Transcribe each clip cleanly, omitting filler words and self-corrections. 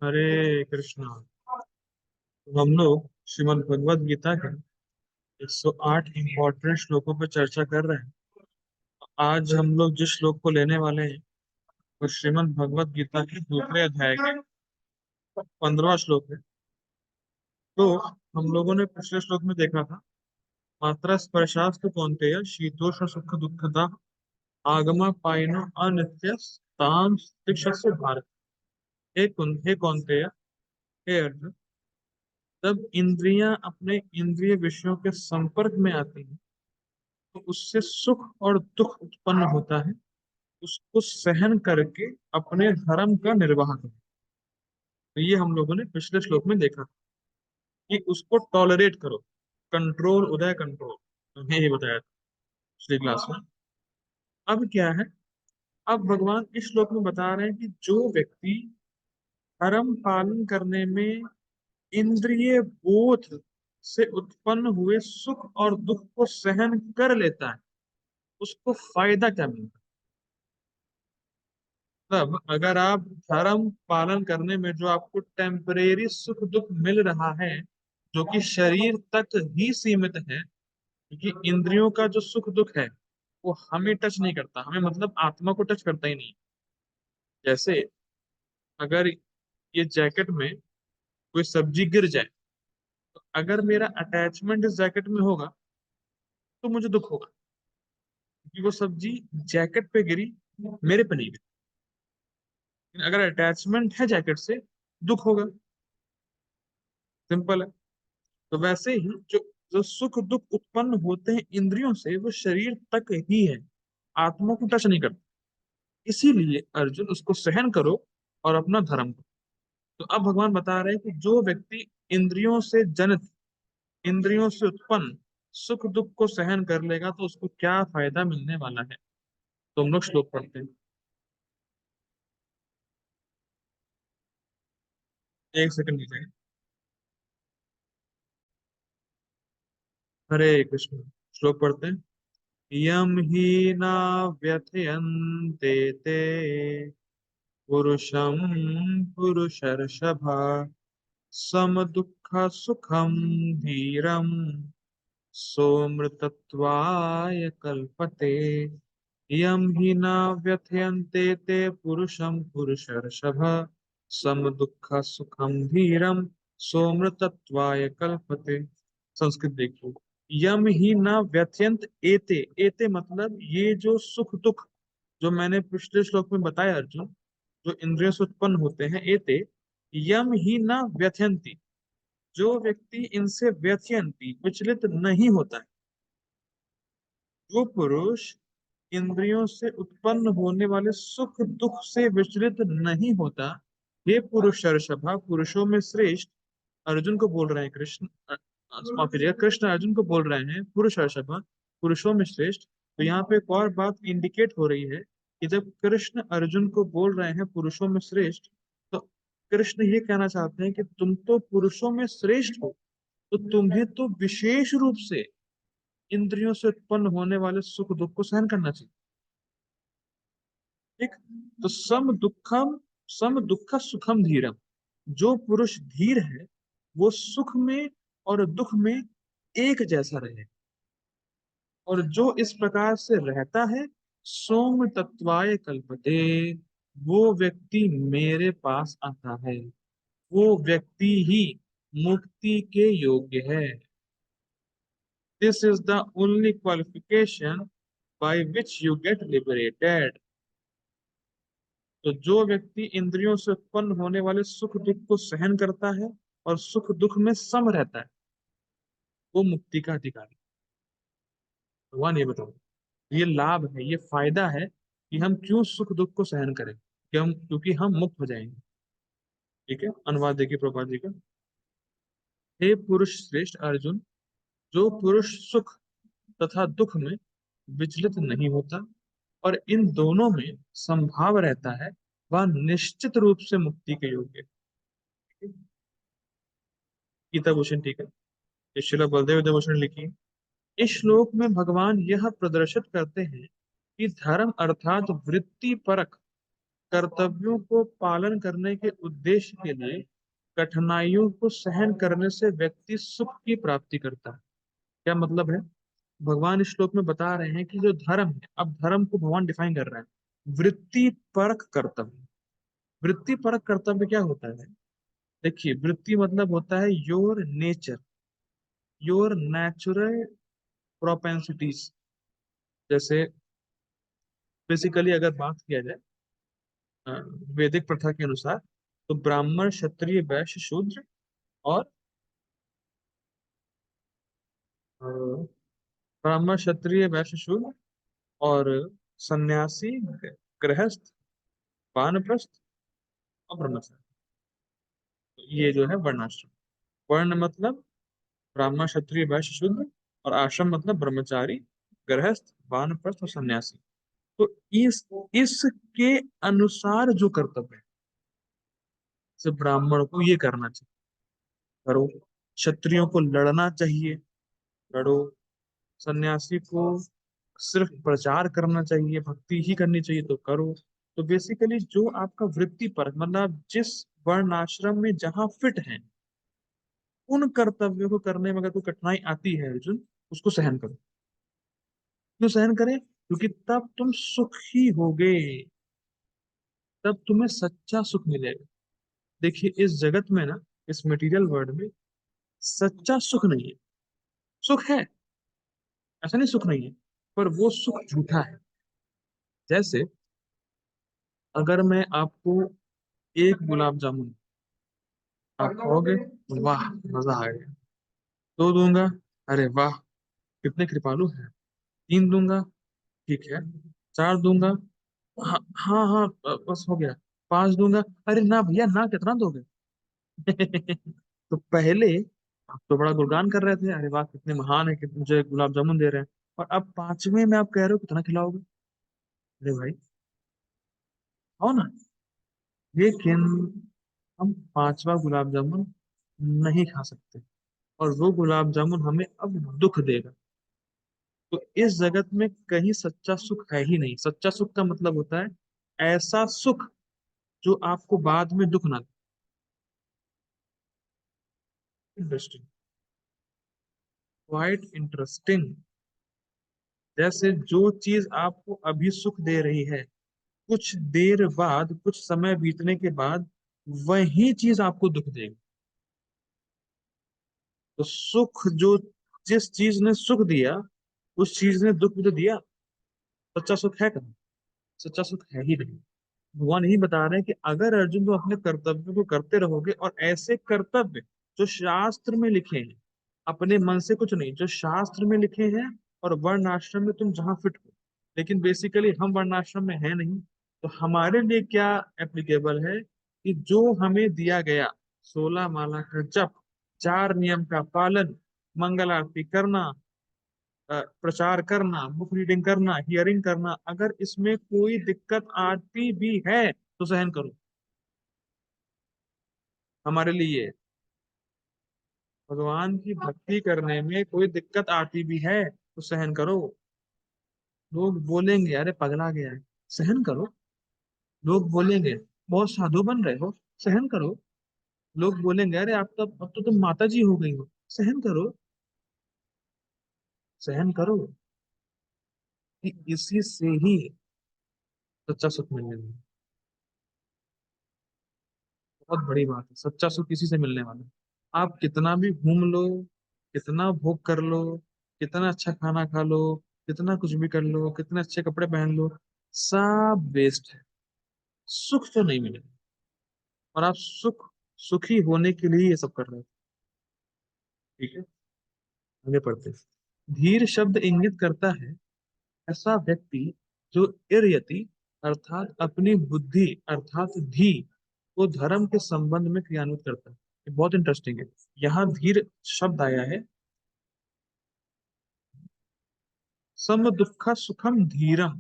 हरे कृष्णा। तो हम लोग श्रीमद् भगवत गीता के 108 इम्पोर्टेंट श्लोकों पर चर्चा कर रहे हैं। आज हम लोग जिस श्लोक को लेने वाले हैं वो श्रीमद् भगवत गीता के दूसरे अध्याय के 15वां श्लोक है। तो हम लोगों ने पिछले श्लोक में देखा था, मात्रा स्पर्शास्तु कौन्तेय शीतोष्ण सुख दुखदा आगमा पाइनो अनित्य ताम तिष्ठस्व भारत। हे कौन्तेय, हे अर्जुन, जब इंद्रियां अपने इंद्रिय विषयों के संपर्क में आती हैं तो उससे सुख और दुख उत्पन्न होता है। उसको सहन करके अपने धर्म का निर्वाह करो। तो ये हम लोगों ने पिछले श्लोक में देखा कि उसको टॉलरेट करो। कंट्रोल, उदय कंट्रोल, तो ये बताया था पिछली क्लास में। अब क्या है, अब भगवान इस श्लोक में बता रहे हैं कि जो व्यक्ति धर्म पालन करने में इंद्रिय बोध से उत्पन्न हुए सुख और दुख को सहन कर लेता है, उसको फायदा क्या मिलता है। तब अगर आप धर्म पालन करने में जो आपको टेम्परेरी सुख दुख मिल रहा है, जो कि शरीर तक ही सीमित है, क्योंकि इंद्रियों का जो सुख दुख है वो हमें टच नहीं करता, हमें मतलब आत्मा को टच करता ही नहीं। जैसे अगर ये जैकेट में कोई सब्जी गिर जाए, तो अगर मेरा अटैचमेंट इस जैकेट में होगा तो मुझे दुख होगा, क्योंकि वो सब्जी जैकेट पे गिरी, मेरे पे नहीं गिरी। लेकिन अगर अटैचमेंट है जैकेट से, दुख होगा। सिंपल है। तो वैसे ही जो जो सुख दुख उत्पन्न होते हैं इंद्रियों से, वो शरीर तक ही है, आत्मा को टच नहीं करते। इसीलिए अर्जुन, उसको सहन करो और अपना धर्म करो। तो अब भगवान बता रहे हैं कि जो व्यक्ति इंद्रियों से जनित, इंद्रियों से उत्पन्न सुख दुख को सहन कर लेगा तो उसको क्या फायदा मिलने वाला है। तो हम लोग श्लोक पढ़ते हैं। एक सेकंड दीजिएगा। हरे कृष्ण। श्लोक पढ़ते हैं। यम ही न व्यथयन्ते ते पुरुषं पुरुषर्षभ सम दुःख सुखम धीरम सोमृतत्वाय कल्पते। यम हि न व्यथयन्ते ते पुरुषं पुरुषर्षभ सम दुःख सुखम धीरम सोमृतत्वाय कल्पते। संस्कृत देखो। यम ही न व्यथयंत एते, एते मतलब ये जो सुख दुख जो मैंने पिछले श्लोक में बताया अर्जुन, जो इंद्रियों से उत्पन्न होते हैं, एते यम ही न व्यथयंती, जो व्यक्ति इनसे व्यथयंती विचलित नहीं होता है, जो पुरुष इंद्रियों से उत्पन्न होने वाले सुख दुख से विचलित नहीं होता, हे पुरुष ऋषभा, पुरुषों में श्रेष्ठ। अर्जुन को बोल रहे हैं कृष्ण, माफ कीजिएगा, कृष्ण अर्जुन को बोल रहे हैं पुरुष ऋषभा, पुरुषों में श्रेष्ठ। तो यहाँ पे एक और बात इंडिकेट हो रही है कि जब कृष्ण अर्जुन को बोल रहे हैं पुरुषों में श्रेष्ठ, तो कृष्ण ये कहना चाहते हैं कि तुम तो पुरुषों में श्रेष्ठ हो, तो तुम्हें तो विशेष रूप से इंद्रियों से उत्पन्न होने वाले सुख दुख को सहन करना चाहिए। ठीक। तो सम दुख सुखम धीरम, जो पुरुष धीर है वो सुख में और दुख में एक जैसा रहे, और जो इस प्रकार से रहता है, सोम तत्वाय कल्पते, वो व्यक्ति मेरे पास आता है, वो व्यक्ति ही मुक्ति के योग्य है। This is the only qualification by which you get liberated. तो जो व्यक्ति इंद्रियों से उत्पन्न होने वाले सुख दुख को सहन करता है और सुख दुख में सम रहता है, वो मुक्ति का अधिकारी। भगवान ये बताओ, ये लाभ है, ये फायदा है कि हम क्यों सुख दुख को सहन करें, कि हम, क्योंकि हम मुक्त हो जाएंगे। ठीक है, अनुवाद देखिए प्रभुपाद जी का। हे पुरुष श्रेष्ठ अर्जुन, जो पुरुष सुख तथा दुख में विचलित नहीं होता और इन दोनों में संभाव रहता है, वह निश्चित रूप से मुक्ति के योग्य है। गीता भूषण, ठीक है, ये श्रील बलदेव भूषण लिखी। इस श्लोक में भगवान यह प्रदर्शित करते हैं कि धर्म अर्थात वृत्ति परक कर्तव्यों को पालन करने के उद्देश्य के लिए कठिनाइयों को सहन करने से व्यक्ति सुख की प्राप्ति करता है। क्या मतलब है? भगवान इस श्लोक में बता रहे हैं कि जो धर्म है, अब धर्म को भगवान डिफाइन कर रहे हैं, वृत्ति परक कर्तव्य। वृत्ति परक कर्तव्य क्या होता है? देखिए, वृत्ति मतलब होता है your nature, your natural propensities. जैसे बेसिकली अगर बात किया जाए अ, वैदिक प्रथा के अनुसार, तो ब्राह्मण क्षत्रिय वैश्य शूद्र और अ, ब्राह्मण क्षत्रिय वैश्य शूद्र और सन्यासी, गृहस्थ, वानप्रस्थ और ब्रह्मचारी, ये जो है वर्णाश्रम। वर्ण मतलब ब्राह्मण क्षत्रिय वैश्य शूद्र, और आश्रम मतलब ब्रह्मचारी, गृहस्थ, वानप्रस्थ और सन्यासी। तो इसके अनुसार जो कर्तव्य है, जैसे ब्राह्मण को ये करना चाहिए, करो। क्षत्रियों को लड़ना चाहिए, लड़ो। सन्यासी को सिर्फ प्रचार करना चाहिए, भक्ति ही करनी चाहिए तो करो। तो बेसिकली जो आपका वृत्ति पर, मतलब जिस वर्ण आश्रम में जहां फिट है, उन कर्तव्यों को करने में अगर कोई कठिनाई आती है अर्जुन, उसको सहन करो। क्यों सहन करें? क्योंकि तब तुम सुखी होगे, तब तुम्हें सच्चा सुख मिलेगा। देखिए, इस जगत में ना, इस मटेरियल वर्ल्ड में सच्चा सुख नहीं है। सुख है, ऐसा नहीं सुख नहीं है, पर वो सुख झूठा है। जैसे अगर मैं आपको एक गुलाब जामुन आप खाओगे, वाह मजा आ गया। दो दूंगा, अरे वाह कितने कृपालु हैं। तीन दूंगा, ठीक है। चार दूंगा, हाँ हाँ हाँ, बस हो गया। पांच दूंगा, अरे ना भैया ना, कितना दोगे? तो पहले आप तो बड़ा गुणगान कर रहे थे, अरे वाह कितने महान है कि मुझे गुलाब जामुन दे रहे हैं। और अब पांचवें में आप कह रहे हो कितना खिलाओगे? अरे भाई, आओ ना। लेकिन हम पांचवा गुलाब जामुन नहीं खा सकते, और वो गुलाब जामुन हमें अब दुख देगा। तो इस जगत में कहीं सच्चा सुख है ही नहीं। सच्चा सुख का मतलब होता है ऐसा सुख जो आपको बाद में दुख ना दे। Interesting, quite interesting. जैसे जो चीज आपको अभी सुख दे रही है, कुछ देर बाद, कुछ समय बीतने के बाद वही चीज आपको दुख देगी। तो सुख जो, जिस चीज ने सुख दिया, उस चीज ने दुख भी तो दिया। सच्चा सुख है कहाँ? सच्चा सुख है ही नहीं। भगवान यही बता रहे हैं कि अगर अर्जुन तुम अपने कर्तव्य को करते रहोगे, और ऐसे कर्तव्य जो शास्त्र में लिखे हैं, अपने मन से कुछ नहीं, जो शास्त्र में लिखे हैं, और वर्ण आश्रम में तुम जहां फिट हो। लेकिन बेसिकली हम वर्ण आश्रम में है नहीं, तो हमारे लिए क्या एप्लीकेबल है कि जो हमें दिया गया, 16 माला का जप, चार नियम का पालन, मंगल आरती करना, प्रचार करना, बुक रीडिंग करना, हियरिंग करना, अगर इसमें कोई दिक्कत आती भी है तो सहन करो। हमारे लिए भगवान की भक्ति करने में कोई दिक्कत आती भी है तो सहन करो। लोग बोलेंगे अरे पगला गया है, सहन करो। लोग बोलेंगे बहुत साधु बन रहे हो, सहन करो। लोग बोलेंगे अरे आप तो, अब तो तुम माता जी हो गई हो, सहन करो। सहन करो, कि इसी से ही सच्चा सुख मिलने वाला है। बहुत बड़ी बात है, सच्चा सुख इसी से मिलने वाला है। आप कितना भी घूम लो, कितना भोग कर लो, कितना अच्छा खाना खा लो, कितना कुछ भी कर लो, कितने अच्छे कपड़े पहन लो, सब वेस्ट है। सुख तो नहीं मिलेगा। और आप सुखी होने के लिए ये सब कर रहे हो। ठीक है, आगे पढ़ते हैं। धीर शब्द इंगित करता है ऐसा व्यक्ति जो इर्यति अर्थात अपनी बुद्धि अर्थात धी को धर्म के संबंध में क्रियान्वित करता है। ये बहुत इंटरेस्टिंग है। यहाँ धीर शब्द आया है, सम दुख सुखम धीरम।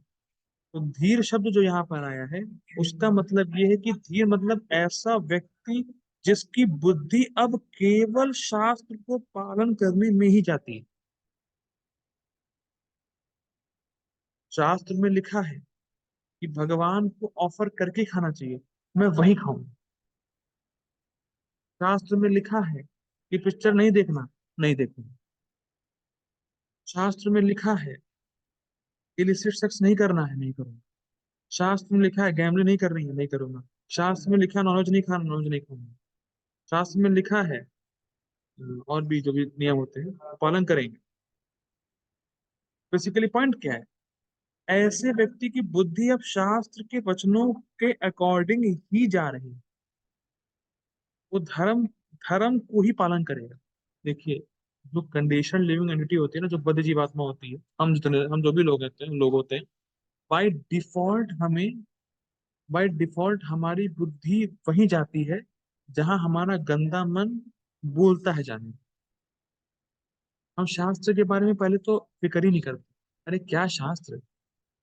तो धीर शब्द जो यहाँ पर आया है, उसका मतलब ये है कि धीर मतलब ऐसा व्यक्ति जिसकी बुद्धि अब केवल शास्त्र को पालन करने में ही जाती है। शास्त्र में लिखा है कि भगवान को ऑफर करके खाना चाहिए, मैं वही खाऊं। शास्त्र में लिखा है कि पिक्चर नहीं देखना, नहीं देखूंगा। शास्त्र में लिखा है इलिसिट सेक्स नहीं करना है, नहीं करूंगा। शास्त्र में लिखा है गैम्बलिंग नहीं करनी है, नहीं करूंगा। शास्त्र में लिखा है नॉनवेज नहीं खाना, नॉनवेज नहीं खाऊंगा। शास्त्र में लिखा है और भी जो भी नियम होते हैं पालन करेंगे। बेसिकली पॉइंट क्या है, ऐसे व्यक्ति की बुद्धि अब शास्त्र के वचनों के अकॉर्डिंग ही जा रही है। वो धर्म धर्म को ही पालन करेगा। देखिए, जो कंडीशन लिविंग एंटिटी होती है ना, जो बद्ध जीवात्मा होती है, हम जो भी लोग होते हैं, बाय डिफॉल्ट हमारी बुद्धि वहीं जाती है जहां हमारा गंदा मन बोलता है जाने। हम शास्त्र के बारे में पहले तो फिक्र ही नहीं करते। अरे क्या शास्त्र,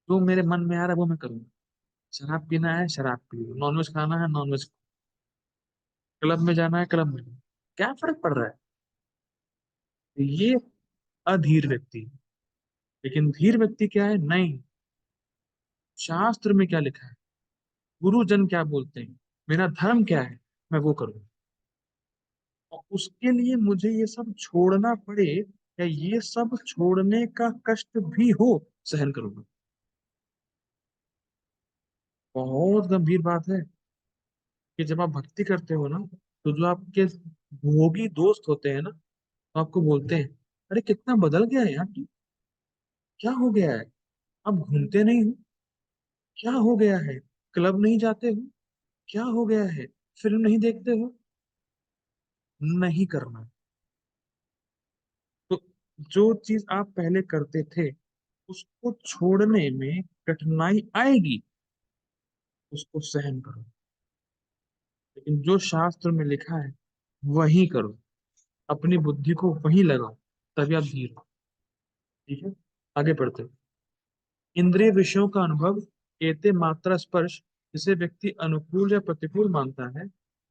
जो मेरे मन में आ रहा है वो मैं करूंगा। शराब पीना है शराब पी लो, नॉनवेज खाना है नॉनवेज, क्लब में जाना है क्लब में जाओ। क्या फर्क पड़ रहा है। ये अधीर व्यक्ति है। लेकिन धीर व्यक्ति क्या है, नहीं, शास्त्र में क्या लिखा है, गुरुजन क्या बोलते हैं, मेरा धर्म क्या है, मैं वो करूंगा। और उसके लिए मुझे ये सब छोड़ना पड़े या ये सब छोड़ने का कष्ट भी हो, सहन करूंगा। बहुत गंभीर बात है कि जब आप भक्ति करते हो ना, तो जो आपके भोगी दोस्त होते हैं ना, तो आपको बोलते हैं, अरे कितना बदल गया है यार तू, क्या हो गया है, अब घूमते नहीं हो, क्या हो गया है, क्लब नहीं जाते हो, क्या हो गया है, फिल्म नहीं देखते हो। नहीं करना। तो जो चीज आप पहले करते थे उसको छोड़ने में कठिनाई आएगी, उसको सहन करो। लेकिन जो शास्त्र में लिखा है वही करो, अपनी बुद्धि को वही लगाओ, तभी आप धीर हो। ठीक है, आगे बढ़ते हैं। इंद्रिय विषयों का अनुभव, एते मात्रा स्पर्श, जिसे व्यक्ति अनुकूल या प्रतिकूल मानता है,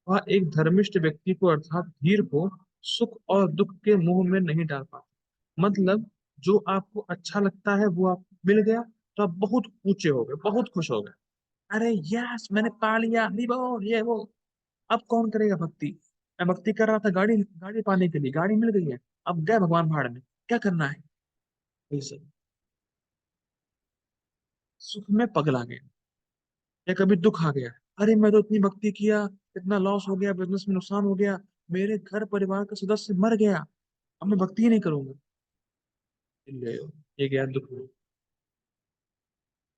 वह एक धर्मिष्ठ व्यक्ति को अर्थात धीर को सुख और दुख के मुंह में नहीं डाल पाता। मतलब जो आपको अच्छा लगता है वो आपको मिल गया, तो आप बहुत ऊंचे हो गए, बहुत खुश हो गए। अरे यस, मैंने पा लिया, वो ये वो। अब कौन करेगा भक्ति। मैं भक्ति कर रहा था गाड़ी गाड़ी पाने के लिए, गाड़ी मिल गई है, अब गए भगवान भाड़ में, क्या करना है। वही सब, सुख में पगला गया या कभी दुख आ गया, अरे मैं तो इतनी भक्ति किया, इतना लॉस हो गया, बिजनेस में नुकसान हो गया, मेरे घर परिवार का सदस्य मर गया, अब मैं भक्ति ही नहीं करूंगा। ले, ये गया दुख में।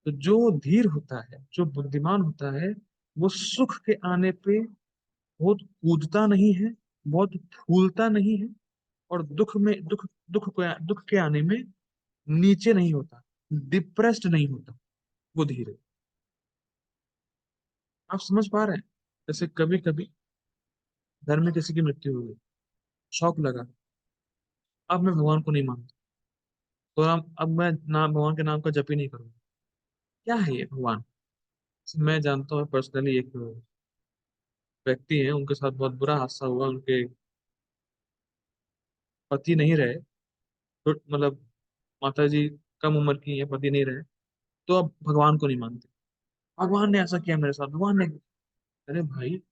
तो जो धीर होता है, जो बुद्धिमान होता है, वो सुख के आने पे बहुत कूदता नहीं है, बहुत फूलता नहीं है, और दुख के आने में नीचे नहीं होता, डिप्रेस्ड नहीं होता। वो धीर है। आप समझ पा रहे हैं। जैसे कभी कभी घर में किसी की मृत्यु हो गई, शौक लगा, अब मैं भगवान को नहीं मानता, तो अब मैं नाम भगवान के नाम का जप ही नहीं करूंगा। क्या है ये भगवान। मैं जानता हूँ पर्सनली, एक व्यक्ति है, उनके साथ बहुत बुरा हादसा हुआ, उनके पति नहीं रहे, तो मतलब माता जी कम उम्र की है, पति नहीं रहे, तो अब भगवान को नहीं मानते। भगवान ने ऐसा किया मेरे साथ, भगवान ने। अरे भाई,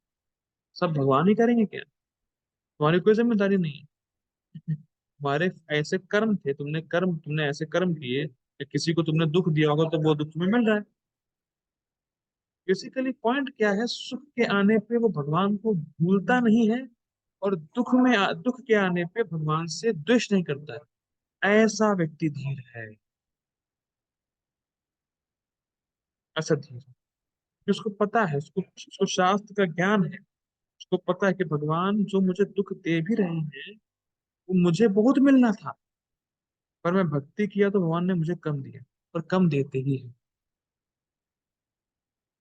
सब भगवान ही करेंगे क्या, तुम्हारी कोई जिम्मेदारी नहीं है। तुम्हारे ऐसे कर्म थे, तुमने ऐसे कर्म किए कि किसी को तुमने दुख दिया होगा, तो वो दुख तुम्हें मिल रहा है। बेसिकली पॉइंट क्या है, सुख के आने पे वो भगवान को भूलता नहीं है, और दुख के आने पे भगवान से द्वेष नहीं करता है। ऐसा व्यक्ति धीर है, ऐसा धीर है कि उसको पता है, उसको शास्त्र का ज्ञान है। उसको पता है कि भगवान जो मुझे दुख दे भी रहे हैं, वो मुझे बहुत मिलना था, पर मैं भक्ति किया तो भगवान ने मुझे कम दिया, और कम देते ही है।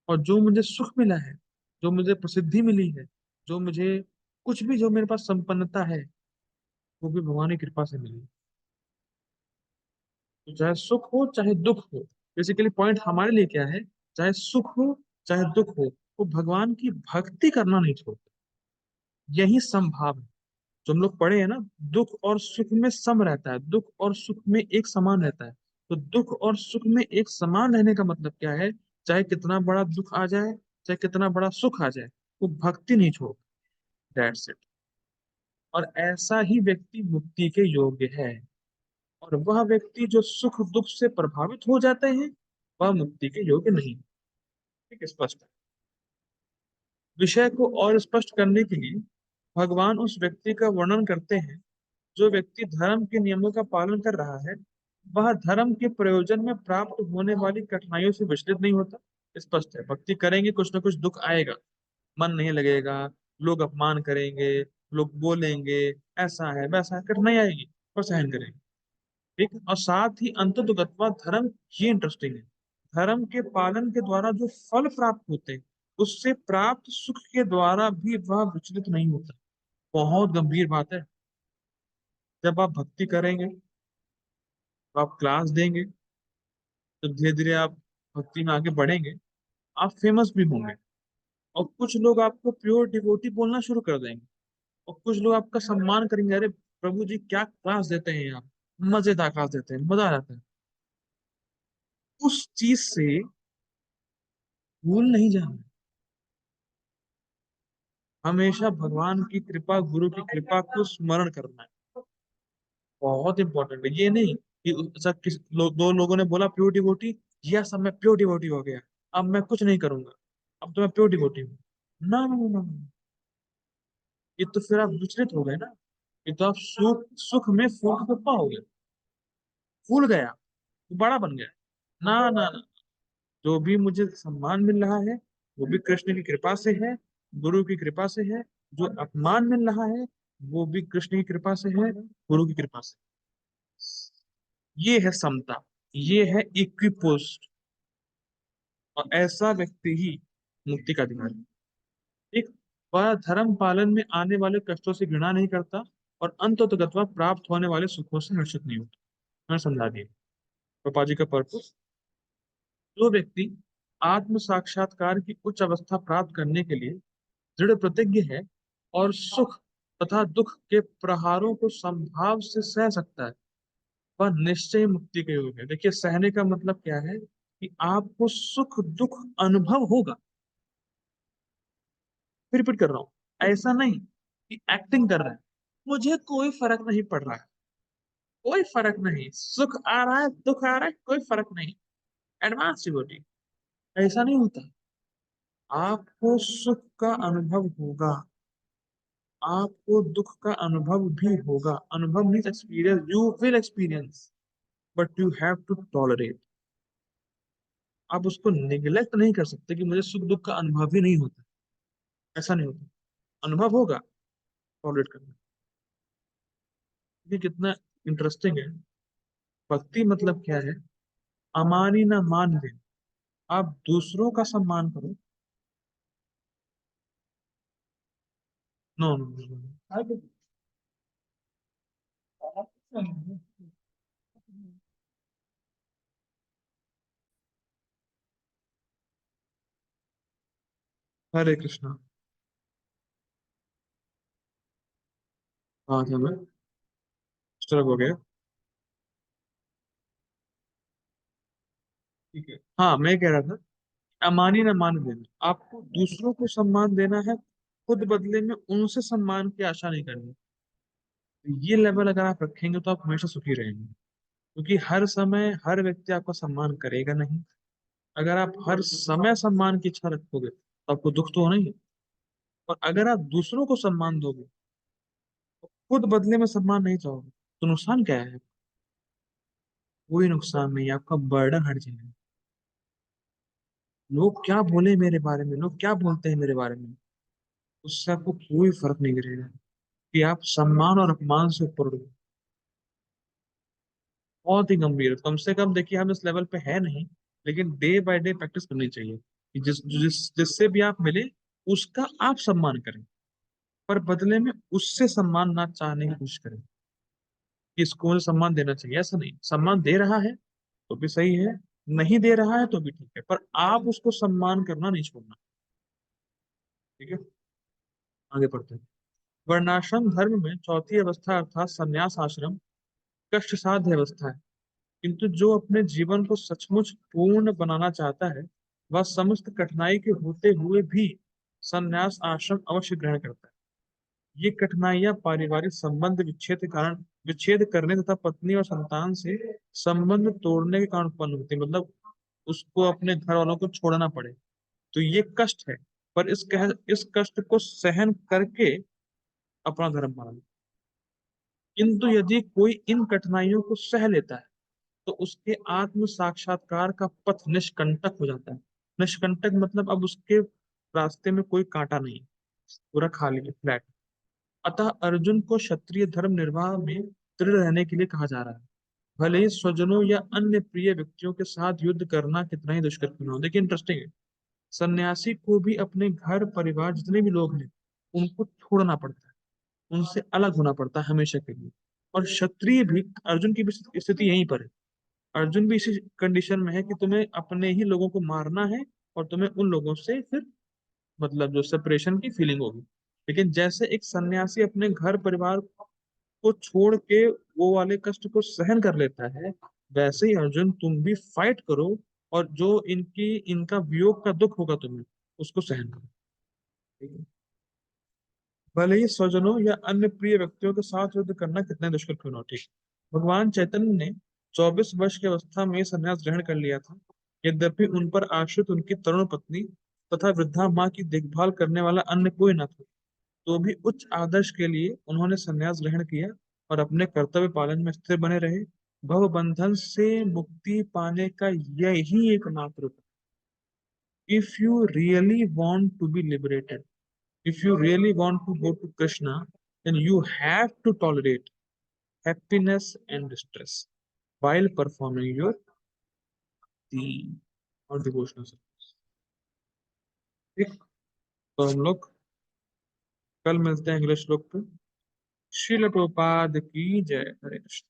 और जो मुझे सुख मिला है, जो मुझे प्रसिद्धि मिली है, जो मुझे कुछ भी, जो मेरे पास संपन्नता है, वो भी भगवान की कृपा से मिली। तो चाहे सुख हो चाहे दुख हो, बेसिकली पॉइंट हमारे लिए क्या है, चाहे सुख हो चाहे दुख हो, वो भगवान की भक्ति करना नहीं छोड़ते। यही समभाव है जो हम लोग पढ़े हैं ना, दुख और सुख में सम रहता है, दुख और सुख में एक समान रहता है। तो दुख और सुख में एक समान रहने का मतलब क्या है, चाहे कितना बड़ा दुख आ जाए, चाहे कितना बड़ा सुख आ जाए, वो भक्ति नहीं छोड़। That's it. और ऐसा ही व्यक्ति मुक्ति के योग्य है। और वह व्यक्ति जो सुख दुख से प्रभावित हो जाते हैं, वह मुक्ति के योग्य नहीं। ठीक है, स्पष्ट है। विषय को और स्पष्ट करने के लिए भगवान उस व्यक्ति का वर्णन करते हैं जो व्यक्ति धर्म के नियमों का पालन कर रहा है, वह धर्म के प्रयोजन में प्राप्त होने वाली कठिनाइयों से विचलित नहीं होता। स्पष्ट है, भक्ति करेंगे कुछ ना कुछ दुख आएगा, मन नहीं लगेगा, लोग अपमान करेंगे, लोग बोलेंगे, ऐसा है वैसा है, कठिनाई आएगी, पर सहन करेंगे। ठीक है? और साथ ही अंततोगत्वा धर्म, ये इंटरेस्टिंग है, धर्म के पालन के द्वारा जो फल प्राप्त होते हैं, उससे प्राप्त सुख के द्वारा भी वह विचलित नहीं होता। बहुत गंभीर बात है। जब आप भक्ति करेंगे, तो आप क्लास देंगे, तो धीरे धीरे आप भक्ति में आगे बढ़ेंगे, आप फेमस भी होंगे। और कुछ लोग आपको प्योर डिवोटी बोलना शुरू कर देंगे, और कुछ लोग आपका सम्मान करेंगे, अरे प्रभु जी क्या क्लास देते हैं आप, मजेदार क्लास देते हैं, मजा आ जाता है। उस चीज से भूल नहीं जाना। हमेशा भगवान की कृपा, गुरु की कृपा को स्मरण करना है। बहुत इंपॉर्टेंट है। ये नहीं कि सब दो लोगों ने बोला प्योर डिवोटी, यस अब मैं प्योर डिवोटी हो गया, अब मैं कुछ नहीं करूंगा, अब तो मैं प्योर डिवोटी हूँ। ना ना ना ना, ये तो फिर आप विचलित हो गए ना। ये तो आप सुख सुख में फूल का पत्ता हो गए, फूल गया, बड़ा बन गया। ना ना ना, जो भी मुझे सम्मान मिल रहा है, वो भी कृष्ण की कृपा से है, गुरु की कृपा से है। जो अपमान मिल रहा है, वो भी कृष्ण की कृपा से है, गुरु की कृपा से। ये है समता, ये है इक्विपोस्ट। और ऐसा व्यक्ति ही मुक्ति का अधिकारी। एक, वह धर्म पालन में आने वाले कष्टों से घृणा नहीं करता, और अंततः प्राप्त होने वाले सुखों से हर्षित नहीं होता। मैंने समझा दिया पापा जी का पर्पस। जो व्यक्ति आत्म साक्षात्कार की उच्च अवस्था प्राप्त करने के लिए दृढ़ प्रतिज्ञ है, और सुख तथा दुख के प्रहारों को संभाव से सह सकता है, वह निश्चय मुक्ति के योग्य है। देखिए, सहने का मतलब क्या है कि आपको सुख दुख अनुभव होगा। फिर रिपीट कर रहा हूं, ऐसा नहीं कि एक्टिंग कर रहा है, मुझे कोई फर्क नहीं पड़ रहा है, कोई फर्क नहीं, सुख आ रहा है दुख आ रहा है कोई फर्क नहीं, एडवांस डिवोटी। ऐसा नहीं होता। आपको सुख का अनुभव होगा, आपको दुख का अनुभव भी होगा। अनुभव means experience, you will experience, but you have to tolerate. आप उसको निगलेक्ट नहीं कर सकते कि मुझे सुख दुख का अनुभव ही नहीं होता। ऐसा नहीं होता, अनुभव होगा, टॉलरेट करना। ये कितना इंटरेस्टिंग है। भक्ति मतलब क्या है? अमानी न मान दे, आप दूसरों का सम्मान करो। No no no. Hare Krishna. हाँ था मैं, डिस्टर्ब हो गया। ठीक है, हाँ मैं कह रहा था, अमानी न मान देना, आपको दूसरों को सम्मान देना है, खुद बदले में उनसे सम्मान की आशा नहीं करनी। तो ये लेवल अगर आप रखेंगे तो आप हमेशा सुखी रहेंगे। क्योंकि हर समय हर व्यक्ति आपका सम्मान करेगा नहीं। अगर आप हर समय सम्मान की इच्छा रखोगे तो आपको दुख तो होना ही है। और अगर आप दूसरों को सम्मान दोगे, खुद बदले में सम्मान नहीं चाहोगे, तो नुकसान क्या है? कोई नुकसान नहीं, आपका बर्डन हट जाएगा। लोग क्या बोले मेरे बारे में, लोग क्या बोलते हैं मेरे बारे में, उससे आपको कोई फर्क नहीं करेगा। कि आप सम्मान और अपमान से ऊपर उठ गए। बहुत ही गंभीर है। कम से कम देखिए, हम इस लेवल पे है नहीं, लेकिन डे बाय डे प्रैक्टिस करनी चाहिए कि जिससे भी आप मिले, उसका आप सम्मान करें, पर बदले में उससे सम्मान ना चाहने की कोशिश करें कि इसको मुझे सम्मान देना चाहिए। ऐसा नहीं, सम्मान दे रहा है तो भी सही है, नहीं दे रहा है तो भी ठीक है, पर आप उसको सम्मान करना नहीं छोड़ना। ठीक है, आगे बढ़ते हैं। वर्णाश्रम धर्म में चौथी अवस्था अर्थात संन्यास आश्रम कष्ट साध्य अवस्था है, किंतु जो अपने जीवन को सचमुच पूर्ण बनाना चाहता है, वह समस्त कठिनाई के होते हुए भी संन्यास आश्रम अवश्य ग्रहण करता है। ये कठिनाइयां पारिवारिक संबंध विच्छेद के कारण, विच्छेद करने तथा पत्नी और संतान से संबंध तोड़ने के कारण उत्पन्न होती है। मतलब उसको अपने घर वालों को छोड़ना पड़े, तो ये कष्ट है। पर इस कष्ट को सहन करके अपना धर्म पालन। किंतु यदि कोई इन कठिनाइयों को सह लेता है तो उसके आत्म साक्षात्कार का पथ निष्कंटक हो जाता है। निष्कंटक मतलब अब उसके रास्ते में कोई कांटा नहीं, पूरा खाली है, फ्लैट। अतः अर्जुन को क्षत्रिय धर्म निर्वाह में दृढ़ रहने के लिए कहा जा रहा है, भले ही स्वजनों या अन्य प्रिय व्यक्तियों के साथ युद्ध करना कितना ही दुष्कर क्यों ना हो। देखिए इंटरेस्टिंग है, सन्यासी को भी अपने घर परिवार जितने भी लोग हैं उनको छोड़ना पड़ता है, उनसे अलग होना पड़ता है हमेशा के लिए। और क्षत्रिय भी, अर्जुन की भी स्थिति यहीं पर है। अर्जुन भी इसी कंडीशन में है कि तुम्हें अपने ही लोगों को मारना है और तुम्हें उन लोगों से फिर मतलब जो सेपरेशन की फीलिंग होगी। लेकिन जैसे एक सन्यासी अपने घर परिवार को छोड़ के वो वाले कष्ट को सहन कर लेता है, वैसे ही अर्जुन तुम भी फाइट करो और जो इनका वियोग का दुख होगा तुम्हें, उसको सहन करो। ठीक है? भले ही स्वजनों या अन्य प्रिय व्यक्तियों के साथ युद्ध करना कितने दुष्कर क्यों ना हो। ठीक, भगवान चैतन्य ने 24 वर्ष की अवस्था में संन्यास ग्रहण कर लिया था। यद्यपि उन पर आश्रित उनकी तरुण पत्नी तथा वृद्धा माँ की देखभाल करने वाला अन्य कोई न था, तो भी उच्च आदर्श के लिए उन्होंने संन्यास ग्रहण किया और अपने कर्तव्य पालन में स्थिर बने रहे। भव बंधन से मुक्ति पाने का यही एकमात्र उपाय। If you really want to be liberated, if you really want to go to Krishna, then you have to tolerate happiness and distress while performing your the और devotional service। ठीक, तो हम लोग कल मिलते हैं अगले श्लोक पे। श्रील प्रभुपाद की जय। हरे कृष्ण।